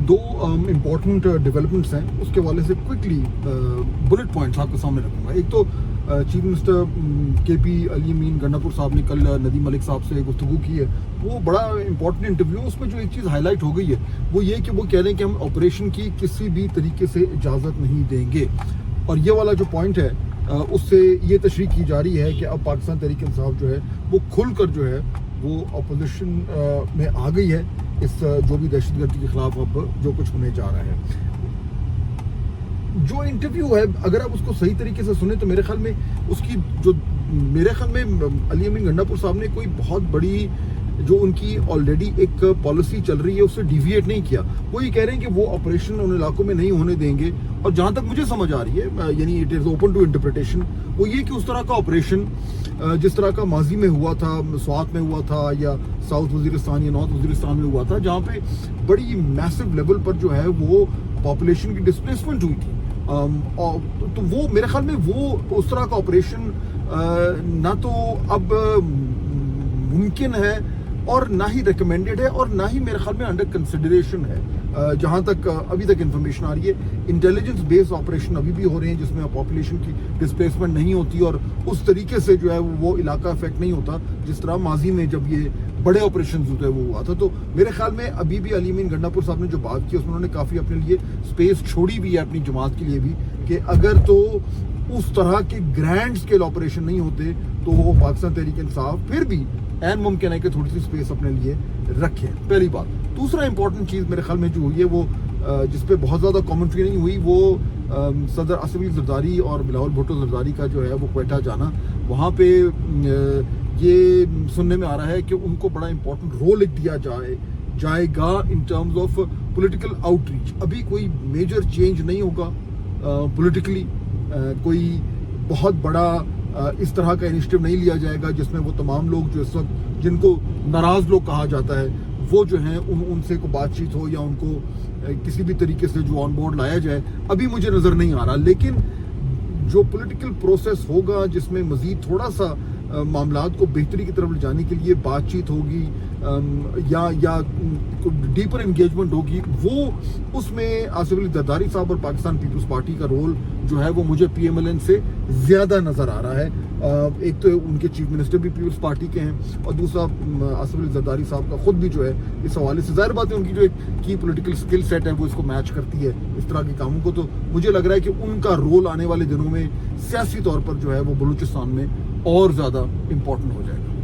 دو important developments ہیں، اس کے حوالے سے کوئکلی بلٹ پوائنٹس آپ کے سامنے رکھوں گا۔ ایک تو چیف منسٹر کے پی علی امین گنڈا پور صاحب نے کل ندیم ملک صاحب سے گفتگو کی ہے، وہ بڑا امپورٹنٹ انٹرویو، اس میں جو ایک چیز ہائی لائٹ ہو گئی ہے وہ یہ کہ وہ کہہ رہے ہیں کہ ہم آپریشن کی کسی بھی طریقے سے اجازت نہیں دیں گے، اور یہ والا جو پوائنٹ ہے اس سے یہ تشریح کی جا رہی ہے کہ اب پاکستان تحریک انصاف جو ہے وہ کھل کر جو ہے وہ اپوزیشن میں آ گئی ہے، اس جو بھی دہشت گردی کے خلاف اب جو کچھ ہونے جا رہا ہے۔ جو انٹرویو ہے اگر آپ اس کو صحیح طریقے سے سنیں تو میرے خیال میں اس کی جو میرے خیال میں علی امین گنڈا پور صاحب نے کوئی بہت بڑی جو ان کی آلریڈی ایک پالیسی چل رہی ہے اس سے ڈیویٹ نہیں کیا۔ وہ یہ کہہ رہے ہیں کہ وہ آپریشن ان علاقوں میں نہیں ہونے دیں گے، اور جہاں تک مجھے سمجھ آ رہی ہے یعنی it is open to interpretation, وہ یہ کہ اس طرح کا آپریشن جس طرح کا ماضی میں ہوا تھا، سوات میں ہوا تھا یا ساؤتھ وزیرستان یا نارتھ وزیرستان میں ہوا تھا، جہاں پہ بڑی میسو لیول پر جو ہے وہ پاپولیشن کی ڈسپلیسمنٹ ہوئی تھی، تو وہ میرے خیال میں وہ اس طرح کا آپریشن نہ تو اب ممکن ہے اور نہ ہی ریکمینڈڈ ہے اور نہ ہی میرے خیال میں انڈر کنسیڈریشن ہے۔ جہاں تک ابھی تک انفارمیشن آ رہی ہے، انٹیلیجنس بیس آپریشن ابھی بھی ہو رہے ہیں جس میں پاپولیشن کی ڈسپلیسمنٹ نہیں ہوتی اور اس طریقے سے جو ہے وہ علاقہ افیکٹ نہیں ہوتا جس طرح ماضی میں جب یہ بڑے آپریشنز ہوتے ہیں وہ ہوا تھا۔ تو میرے خیال میں ابھی بھی علی امین گنڈا پور صاحب نے جو بات کی اس میں انہوں نے کافی اپنے لیے اسپیس چھوڑی بھی ہے اپنی جماعت کے لیے بھی، کہ اگر تو اس طرح کے گرینڈ اسکیل آپریشن نہیں ہوتے تو وہ پاکستان تحریک انصاف پھر بھی این ممکن ہے کہ تھوڑی سی اسپیس اپنے لیے رکھے، پہلی بات۔ دوسرا امپورٹنٹ چیز میرے خیال میں جو ہوئی ہے وہ جس پہ بہت زیادہ کامنٹری نہیں ہوئی، وہ صدر اسد علی زرداری اور بلاول بھٹو زرداری کا جو ہے وہ کوئٹہ جانا، وہاں پہ یہ سننے میں آ رہا ہے کہ ان کو بڑا امپورٹنٹ رول دیا جائے گا ان ٹرمز آف پولیٹیکل آؤٹ ریچ۔ ابھی کوئی میجر چینج نہیں ہوگا پولیٹیکلی، کوئی بہت بڑا اس طرح کا انیشیٹو نہیں لیا جائے گا جس میں وہ تمام لوگ جو اس وقت جن کو ناراض لوگ کہا جاتا ہے وہ جو ہیں ان سے کوئی بات چیت ہو یا ان کو کسی بھی طریقے سے جو آن بورڈ لایا جائے، ابھی مجھے نظر نہیں آ رہا۔ لیکن جو پولیٹیکل پروسیس ہوگا جس میں مزید تھوڑا سا معاملات کو بہتری کی طرف لے جانے کے لیے بات چیت ہوگی یا ڈیپر انگیجمنٹ ہوگی، وہ اس میں آصف علی زرداری صاحب اور پاکستان پیپلز پارٹی کا رول جو ہے وہ مجھے پی ایم ایل این سے زیادہ نظر آ رہا ہے۔ ایک تو ان کے چیف منسٹر بھی پیپلز پارٹی کے ہیں اور دوسرا آصف علی زرداری صاحب کا خود بھی جو ہے اس حوالے سے ظاہر بات ہے ان کی جو ایک کی پولیٹیکل اسکل سیٹ ہے وہ اس کو میچ کرتی ہے اس طرح کے کاموں کو، تو مجھے لگ رہا ہے کہ ان کا رول آنے والے دنوں میں سیاسی طور پر جو ہے وہ بلوچستان میں اور زیادہ امپورٹنٹ ہو جائے گا۔